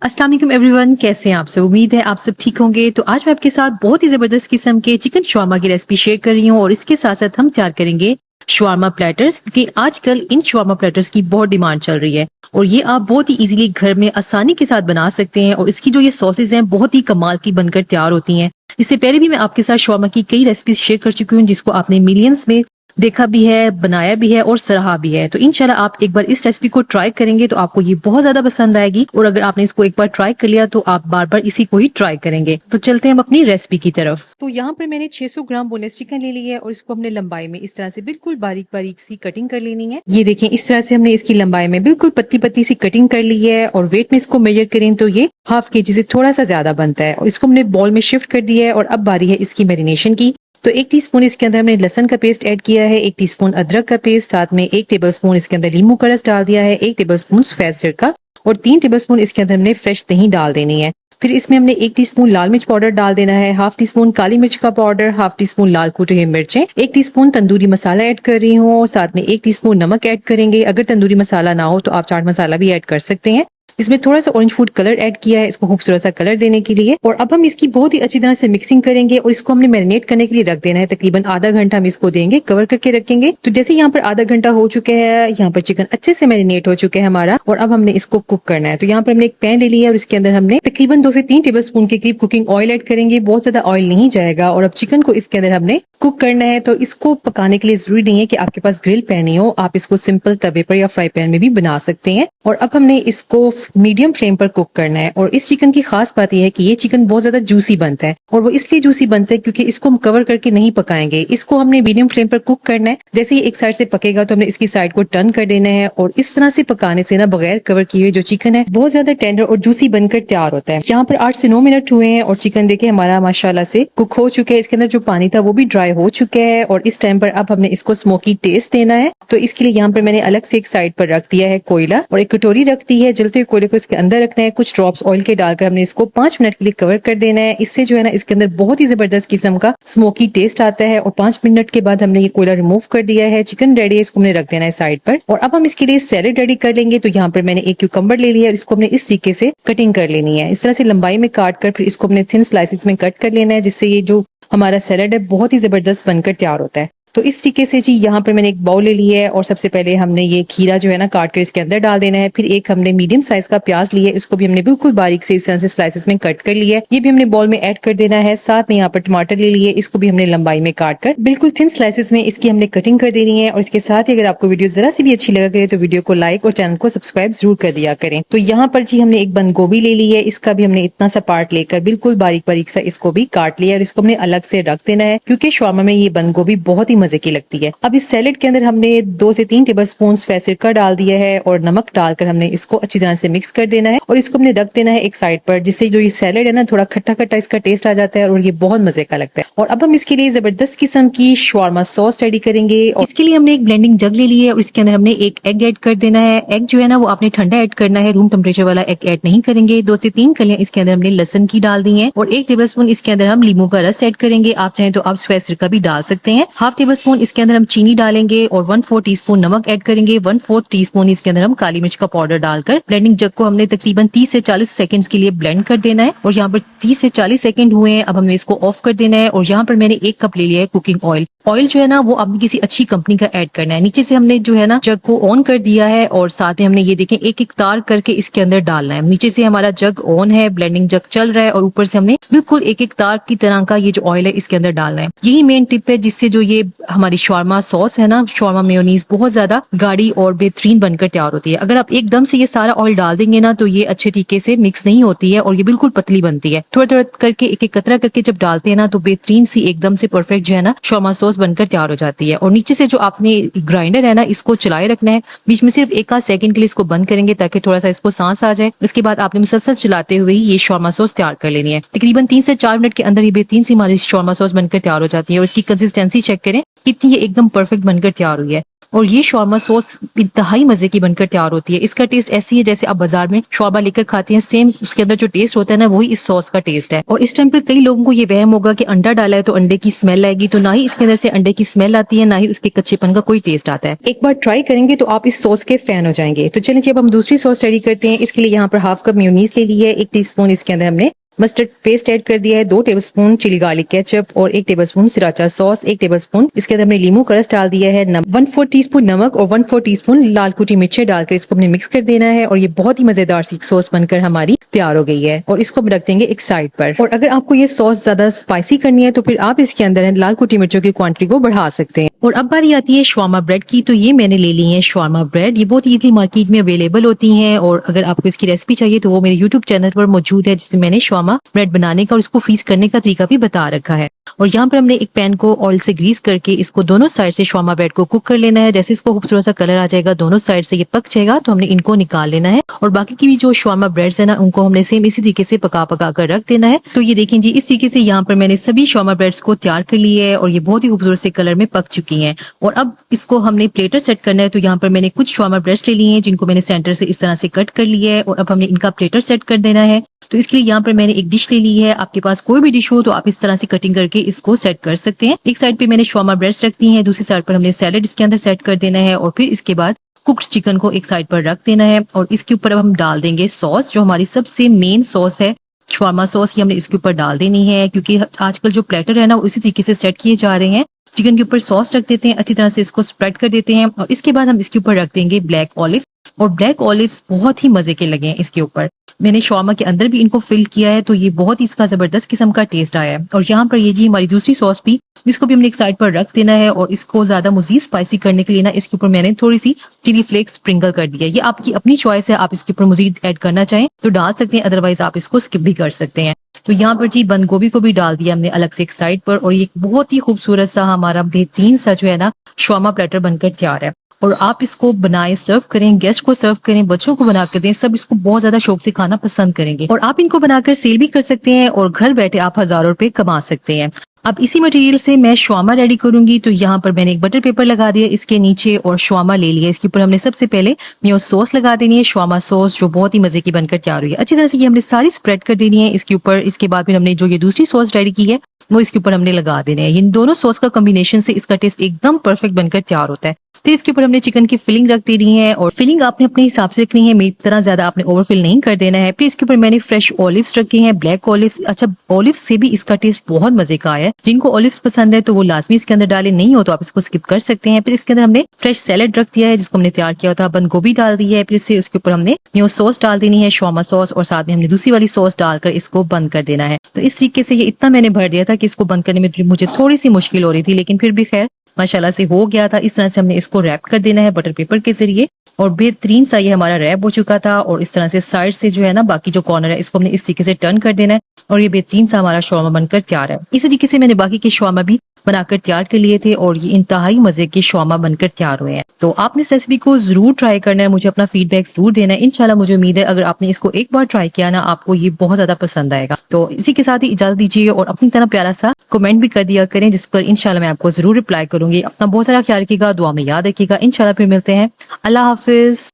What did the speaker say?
अस्सलाम वालेकुम एवरीवन, कैसे हैं आप सब। उम्मीद है आप सब ठीक होंगे। तो आज मैं आपके साथ बहुत ही जबरदस्त किस्म के चिकन शवारमा की रेसिपी शेयर कर रही हूँ और इसके साथ साथ हम तैयार करेंगे शवारमा प्लेटर्स, क्योंकि आजकल इन शवारमा प्लेटर्स की बहुत डिमांड चल रही है और ये आप बहुत ही इजीली घर में आसानी के साथ बना सकते हैं। और इसकी जो ये सॉसेज हैं बहुत ही कमाल की बनकर तैयार होती हैं। इससे पहले भी मैं आपके साथ शवारमा की कई रेसिपीज शेयर कर चुकी हूँ जिसको आपने मिलियंस में देखा भी है, बनाया भी है और सराहा भी है। तो इंशाल्लाह आप एक बार इस रेसिपी को ट्राई करेंगे तो आपको ये बहुत ज्यादा पसंद आएगी और अगर आपने इसको एक बार ट्राई कर लिया तो आप बार बार इसी को ही ट्राई करेंगे। तो चलते हैं हम अपनी रेसिपी की तरफ। तो यहाँ पर मैंने 600 ग्राम बोनलेस चिकन ले लिया है और इसको हमने लंबाई में इस तरह से बिल्कुल बारीक बारीक सी कटिंग कर लेनी है। ये देखें, इस तरह से हमने इसकी लंबाई में बिल्कुल पतली पतली सी कटिंग कर ली है और वेट में इसको मेजर करें तो ये ½ kg से थोड़ा सा ज्यादा बनता है। और इसको हमने बॉल में शिफ्ट कर दिया है और अब बारी है इसकी मैरिनेशन की। तो 1 टीस्पून इसके अंदर हमने लहसुन का पेस्ट ऐड किया है, 1 टीस्पून अदरक का पेस्ट, साथ में 1 टेबलस्पून इसके अंदर नींबू का रस डाल दिया है, 1 टेबलस्पून सफेद सिरका और 3 टेबलस्पून इसके अंदर हमने फ्रेश दही डाल देनी है। फिर इसमें हमने 1 टीस्पून लाल मिर्च पाउडर डाल देना है, ½ टीस्पून काली मिर्च का पाउडर, ½ टीस्पून लाल कुटी हुई मिर्चें, 1 टीस्पून तंदूरी मसाला ऐड कर रही हूँ, साथ में 1 टीस्पून नमक ऐड करेंगे। अगर तंदूरी मसाला ना हो तो आप चाट मसाला भी ऐड कर सकते हैं। इसमें थोड़ा सा ऑरेंज फूड कलर ऐड किया है इसको खूबसूरत सा कलर देने के लिए। और अब हम इसकी बहुत ही अच्छी तरह से मिक्सिंग करेंगे और इसको हमने मैरिनेट करने के लिए रख देना है। तकरीबन आधा घंटा हम इसको देंगे, कवर करके रखेंगे। तो जैसे यहाँ पर आधा घंटा हो चुका है, यहाँ पर चिकन अच्छे से मैरिनेट हो चुका है हमारा और अब हमने इसको कुक करना है। तो यहाँ पर हमने एक पैन ले लिया और इसके अंदर हमने तकरीबन 2 से 3 टेबल स्पून के करीब कुकिंग ऑयल ऐड करेंगे। बहुत ज्यादा ऑयल नहीं जाएगा। और अब चिकन को इसके अंदर हमने कुक करना है। तो इसको पकाने के लिए जरूरी नहीं है कि आपके पास ग्रिल पैन ही हो, आप इसको सिंपल तवे पर या फ्राई पैन में भी बना सकते हैं। और अब हमने इसको मीडियम फ्लेम पर कुक करना है। और इस चिकन की खास बात यह है कि ये चिकन बहुत ज्यादा जूसी बनता है और वो इसलिए जूसी बनता है क्योंकि इसको हम कवर करके नहीं पकाएंगे। इसको हमने मीडियम फ्लेम पर कुक करना है। जैसे ये एक साइड से पकेगा तो हमने इसकी साइड को टर्न कर देना है और इस तरह से पकाने से ना बगैर कवर किए हुए जो चिकन है बहुत ज्यादा टेंडर और जूसी बनकर तैयार होता है। यहाँ पर 8 से 9 मिनट हुए हैं और चिकन देखिए हमारा माशाल्लाह से कुक हो चुका है। इसके अंदर जो पानी था वो भी ड्राई हो चुका है और इस टाइम पर अब हमने इसको स्मोकी टेस्ट देना है। तो इसके लिए यहाँ पर मैंने अलग से एक साइड पर रख दिया है कोयला और एक कटोरी रख दी है। जलते हुए कोयले को इसके अंदर रखना है, कुछ ड्रॉप्स ऑयल के डालकर हमने इसको 5 मिनट के लिए कवर कर देना है। इससे जो है ना इसके अंदर बहुत ही जबरदस्त किस्म का स्मोकी टेस्ट आता है। और 5 मिनट के बाद हमने ये कोयला रिमूव कर दिया है। चिकन रेडी है, इसको हमने रख देना है साइड पर। और अब हम इसके लिए सैलेड रेडी कर लेंगे। तो यहाँ पर मैंने एक क्यूकम्बर ले लिया और इसको हमने इस तरीके से कटिंग कर लेनी है। इस तरह से लंबाई में काट कर फिर इसको हमने थिन स्लाइसेस में कट कर लेना है, जिससे ये जो हमारा सैलेड है बहुत ही जबरदस्त बनकर तैयार होता है। तो इस तरीके से जी यहाँ पर मैंने एक बाउल ले ली है और सबसे पहले हमने ये खीरा जो है ना काट कर इसके अंदर डाल देना है। फिर एक हमने मीडियम साइज का प्याज लिया है, इसको भी हमने बिल्कुल बारीक से इस तरह से स्लाइसेस में कट कर लिया है। ये भी हमने बाउल में ऐड कर देना है। साथ में यहाँ पर टमाटर ले लिए, इसको भी हमने लंबाई में काट कर बिल्कुल थिन स्लाइसेस में इसकी हमने कटिंग कर देनी है। और इसके साथ ही अगर आपको वीडियो जरा सी भी अच्छी लगा करे तो वीडियो को लाइक और चैनल को सब्सक्राइब जरूर कर दिया करें। तो यहाँ पर जी हमने एक बंद गोभी ले ली है, इसका भी हमने इतना सा पार्ट लेकर बिल्कुल बारीक बारीक सा इसको भी काट लिया और इसको हमने अलग से रख देना है क्योंकि शवारमा में ये बंद गोभी बहुत ही मजे की लगती है। अब इस सैलेड के अंदर हमने 2 से 3 टेबलस्पून सफेद सिरका डाल दिया है और नमक डालकर हमने इसको अच्छी तरह से मिक्स कर देना है और इसको हमने रख देना है एक साइड पर, जिससे जो ये सैलेड है ना थोड़ा खट्टा खट्टा इसका टेस्ट आ जाता है और ये बहुत मजे का लगता है। और अब हम इसके लिए जबरदस्त किस्म की शवारमा सॉस रेडी करेंगे। और इसके लिए हमने एक ब्लेंडिंग जग ले ली है और इसके अंदर हमने एक एग ऐड कर देना है। एग जो है ना वो आपने ठंडा ऐड करना है, रूम टेम्परेचर वाला एग ऐड नहीं करेंगे। 2 से 3 कलियां इसके अंदर हमने लहसुन की डाल दी है और 1 टेबलस्पून इसके अंदर हम नींबू का रस ऐड करेंगे। आप चाहें तो आप सफेद सिरका भी डाल सकते हैं। ½ टेबलस्पून इसके अंदर हम चीनी डालेंगे और 1/4 टीस्पून नमक ऐड करेंगे। 1/4 टीस्पून इसके अंदर हम काली मिर्च का पाउडर डालकर ब्लेंडिंग जग को हमने तकरीबन 30 से 40 सेकंड्स के लिए ब्लेंड कर देना है। और यहाँ पर 30 से 40 सेकंड हुए हैं, अब हमें इसको ऑफ कर देना है। और यहाँ पर मैंने 1 कप ले लिया है कुकिंग ऑयल। ऑयल जो है ना वो आपने किसी अच्छी कंपनी का ऐड करना है। नीचे से हमने जो है ना जग को ऑन कर दिया है और साथ में हमने ये देखें एक एक तार करके इसके अंदर डालना है। नीचे से हमारा जग ऑन है, ब्लेंडिंग जग चल रहा है और ऊपर से हमने बिल्कुल एक एक तार की तरह का ये जो ऑयल है इसके अंदर डालना है। यही मेन टिप है जिससे जो ये हमारी शवारमा सॉस है ना, शवारमा मेयोनीज बहुत ज्यादा गाढ़ी और बेहतरीन बनकर तैयार होती है। अगर आप एकदम से ये सारा ऑयल डाल देंगे ना तो ये अच्छे तरीके से मिक्स नहीं होती है और ये बिल्कुल पतली बनती है। थोड़ा थोड़ा करके एक एक कतरा करके जब डालते हैं ना तो बेहतरीन सी एकदम से परफेक्ट जो है ना शवारमा सॉस बनकर तैयार हो जाती है। और नीचे से जो आपने ग्राइंडर है ना इसको चलाए रखना है, बीच में सिर्फ 1 आध सेकंड के लिए इसको बंद करेंगे ताकि थोड़ा सा इसको सांस आ जाए। इसके बाद आपने मुसलसल चलाते हुए ही ये शवारमा सॉस तैयार कर लेनी है। तकरीबन 3 से 4 मिनट के अंदर ये बेहतरीन सी हमारी शवारमा सॉस बनकर तैयार हो जाती है। और इसकी कंसिस्टेंसी चेक करें, कितनी ये एकदम परफेक्ट बनकर तैयार हुई है। और ये शॉर्मा सॉस इंतहाई मजे की बनकर तैयार होती है। इसका टेस्ट ऐसी है जैसे आप बाजार में शॉर्मा लेकर खाते हैं, सेम उसके अंदर जो टेस्ट होता है ना, वही इस सॉस का टेस्ट है। और इस टाइम पर कई लोगों को ये वहम होगा कि अंडा डाला है तो अंडे की स्मेल आएगी, तो ना ही इसके अंदर से अंडे की स्मेल आती है, ना ही उसके कच्चेपन का कोई टेस्ट आता है। एक बार ट्राई करेंगे तो आप इस सॉस के फैन हो जाएंगे। तो चलिए, अब हम दूसरी सॉस रेडी करते हैं। इसके लिए यहाँ पर हाफ कप मेयोनीज ले ली है, 1 टीस्पून इसके अंदर हमने मस्टर्ड पेस्ट ऐड कर दिया है, 2 टेबलस्पून चिली गार्लिक केचप और 1 टेबलस्पून सिराचा सॉस, 1 टेबलस्पून इसके अंदर हमने लीमू का रस डाल दिया है, 1/4 टीस्पून नमक और 1/4 टीस्पून लाल कुटी मिर्ची डालकर इसको हमने मिक्स कर देना है। और ये बहुत ही मजेदार सी सॉस बनकर हमारी तैयार हो गई है। और इसको हम रख देंगे एक साइड पर। और अगर आपको ये सॉस ज्यादा स्पाइसी करनी है तो फिर आप इसके अंदर लाल कुटी मिर्चों की क्वांटिटी को बढ़ा सकते हैं। और अब बारी आती है शवारमा ब्रेड की। तो ये मैंने ले ली है शवारमा ब्रेड। ये बहुत इजीली मार्केट में अवेलेबल होती हैं, और अगर आपको इसकी रेसिपी चाहिए तो वो मेरे यूट्यूब चैनल पर मौजूद है, जिसमें मैंने शवारमा ब्रेड बनाने और इसको फ्रीज करने का तरीका भी बता रखा है। और यहाँ पर हमने एक पैन को ऑयल से ग्रीस करके इसको दोनों साइड से शवारमा ब्रेड को कुक कर लेना है। जैसे इसको खूबसूरत सा कलर आ जाएगा, दोनों साइड से ये पक जाएगा, तो हमने इनको निकाल लेना है। और बाकी की भी जो शवारमा ब्रेड्स है ना, उनको हमने सेम इसी तरीके से पका कर रख देना है। तो ये देखें जी, इस तरीके से यहाँ पर मैंने सभी शवारमा ब्रेड्स को तैयार कर लिया है और ये बहुत ही खूबसूरत से कलर में पक चुकी है। और अब इसको हमने प्लेटर सेट करना है। तो यहाँ पर मैंने कुछ शवारमा ब्रेड्स ले लिए हैं, जिनको मैंने सेंटर से इस तरह से कट कर लिया है, और अब हमने इनका प्लेटर सेट कर देना है। तो इसके लिए यहाँ पर मैंने एक डिश ले ली है। आपके पास कोई भी डिश हो तो आप इस तरह से कटिंग करके इसको सेट कर सकते हैं। एक साइड पे मैंने शवारमा ब्रेड्स रख दी हैं, दूसरी साइड पर हमने सैलेड इसके अंदर सेट कर देना है, और फिर इसके बाद कुक्ड चिकन को एक साइड पर रख देना है। और इसके ऊपर अब हम डाल देंगे सॉस, जो हमारी सबसे मेन सॉस है शवारमा सॉस। ये हमने इसके ऊपर डाल देनी है, क्योंकि आजकल जो प्लेटर है ना, वो इसी तरीके से सेट किए जा रहे हैं। चिकन के ऊपर सॉस रख देते हैं, अच्छी तरह से इसको स्प्रेड कर देते हैं, और इसके बाद हम इसके ऊपर रख देंगे ब्लैक ऑलिव्स। और ब्लैक ऑलिव्स बहुत ही मजे के लगे हैं इसके ऊपर। मैंने शवारमा के अंदर भी इनको फिल किया है, तो ये बहुत ही इसका जबरदस्त किस्म का टेस्ट आया है। और यहाँ पर ये जी हमारी दूसरी सॉस भी, इसको भी हमने एक साइड पर रख देना है। और इसको ज्यादा मजीद स्पाइसी करने के लिए ना, इसके ऊपर मैंने थोड़ी सी चिली फ्लेक्स स्प्रिंकल कर दिया है। ये आपकी अपनी चॉइस है, आप इसके ऊपर मजीद ऐड करना चाहें तो डाल सकते हैं, अदरवाइज आप इसको स्किप भी कर सकते हैं। तो यहाँ पर जी बंद गोभी को भी डाल दिया हमने अलग से एक साइड पर। और ये बहुत ही खूबसूरत सा हमारा बेहतरीन सा जो है ना शवारमा प्लेटर बनकर तैयार है। और आप इसको बनाए सर्व करें, गेस्ट को सर्व करें, बच्चों को बना कर दें, सब इसको बहुत ज्यादा शौक से खाना पसंद करेंगे। और आप इनको बनाकर सेल भी कर सकते हैं, और घर बैठे आप हजारों रुपए कमा सकते हैं। अब इसी मटेरियल से मैं शवारमा रेडी करूंगी। तो यहाँ पर मैंने एक बटर पेपर लगा दिया इसके नीचे, और शवारमा ले लिया। इसके ऊपर हमने सबसे पहले मेयो सॉस लगा देनी है, शवारमा सॉस, जो बहुत ही मजे की बनकर तैयार हुई है। अच्छी तरह से ये हमने सारी स्प्रेड कर देनी है इसके ऊपर। इसके बाद फिर हमने जो ये दूसरी सॉस रेडी की है वो इसके ऊपर हमने लगा देने हैं। इन दोनों सॉस का कॉम्बिनेशन से इसका टेस्ट एकदम परफेक्ट बनकर तैयार होता है। फिर इसके ऊपर हमने चिकन की फिलिंग रख देनी है, और फिलिंग आपने अपने हिसाब से रखनी है, मेरी तरह ज्यादा आपने ओवरफिल नहीं कर देना है। फिर इसके ऊपर मैंने फ्रेश ऑलिव्स रखे हैं, ब्लैक ऑलिव्स। अच्छा, ऑलिव्स से भी इसका टेस्ट बहुत मजे का है। जिनको ऑलिव्स पसंद है तो वो लाजमी इसके अंदर डाले, नहीं हो तो आप इसको स्किप कर सकते हैं। फिर इसके अंदर हमने फ्रेश सैलेड रख दिया है, जिसको हमने तैयार किया था, बंद गोभी डाल दी है। फिर इससे उसके ऊपर हमने मेयो सॉस डाल देनी है, शवारमा सॉस, और साथ में हमने दूसरी वाली सॉस डालकर इसको बंद कर देना है। तो इस तरीके से ये इतना मैंने भर दिया था कि इसको बंद करने में मुझे थोड़ी सी मुश्किल हो रही थी, लेकिन फिर भी खैर माशाल्लाह से हो गया था। इस तरह से हमने इसको रैप कर देना है बटर पेपर के जरिए, और बेहतरीन सा ये हमारा रैप हो चुका था। और इस तरह से साइड से जो है ना, बाकी जो कॉर्नर है इसको हमने इस तरीके से टर्न कर देना है, और ये बेहतरीन सा हमारा शवारमा बनकर तैयार है। इसी तरीके से मैंने बाकी के शवारमा भी बनाकर तैयार कर लिए थे, और ये इंतहाई मजे के शवारमा बनकर तैयार हुए हैं। तो आपने इस रेसिपी को जरूर ट्राई करना है, मुझे अपना फीडबैक जरूर देना है। इंशाल्लाह मुझे उम्मीद है अगर आपने इसको एक बार ट्राई किया ना, आपको ये बहुत ज्यादा पसंद आएगा। तो इसी के साथ ही इजाजत दीजिए, और अपनी तरह प्यारा सा कमेंट भी कर दिया करें, जिस पर इंशाल्लाह मैं आपको जरूर रिप्लाई करूंगी। अपना बहुत सारा ख्याल रखिएगा, दुआ में याद रखिएगा। इंशाल्लाह फिर मिलते हैं। अल्लाह हाफिज।